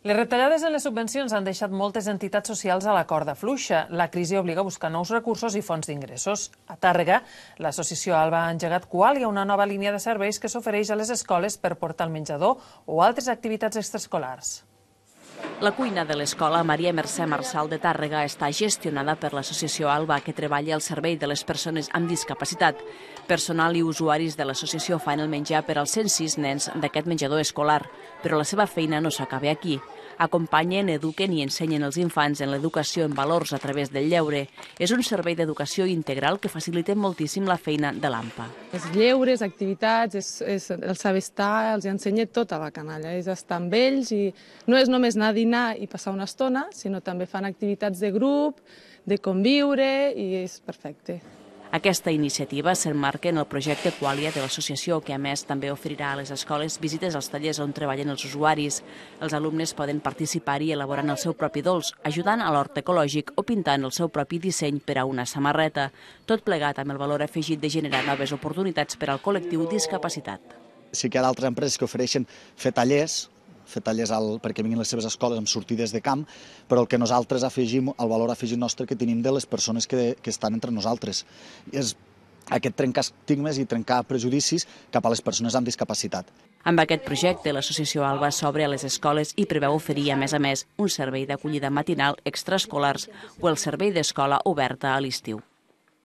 Les retallades en les subvencions han deixat moltes entitats socials a la corda fluixa. La crisi obliga a buscar nous recursos i fonts d'ingressos. A Tàrrega, l'associació Alba ha engegat Qualia, una nova línia de serveis que s'ofereix a les escoles per portar el menjador o altres activitats extraescolars. La cuina de l'escola Maria Mercè Marçal de Tàrrega està gestionada per l'associació Alba, que treballa al servei de les persones amb discapacitat. Personal i usuaris de l'associació fan el menjar per als 106 nens d'aquest menjador escolar, però la seva feina no s'acaba aquí. Acompanyen, eduquen i ensenyen els infants en l'educació en valors a través del lleure. És un servei d'educació integral que facilita moltíssim la feina de l'AMPA. Els lleures, activitats, és el saber estar, els ensenya tota la canalla, és estar amb ells i no és només anar a dinar i passar una estona, sinó també fan activitats de grup, de conviure i és perfecte. Aquesta iniciativa s'emmarca en el projecte Qualia de l'associació, que a més també oferirà a les escoles visites als tallers on treballen els usuaris. Els alumnes poden participar-hi elaborant el seu propi dolç, ajudant a l'hort ecològic o pintant el seu propi disseny per a una samarreta. Tot plegat amb el valor afegit de generar noves oportunitats per al col·lectiu discapacitat. Sí que hi ha d'altres empreses que ofereixen fer tallers perquè vinguin les seves escoles amb sortides de camp, però el que nosaltres afegim, el valor afegit nostre que tenim de les persones que estan entre nosaltres. És aquest trencar estigmes i trencar prejudicis cap a les persones amb discapacitat. Amb aquest projecte, l'associació Alba s'obre a les escoles i preveu oferir, a més, un servei d'acollida matinal extraescolars o el servei d'escola oberta a l'estiu.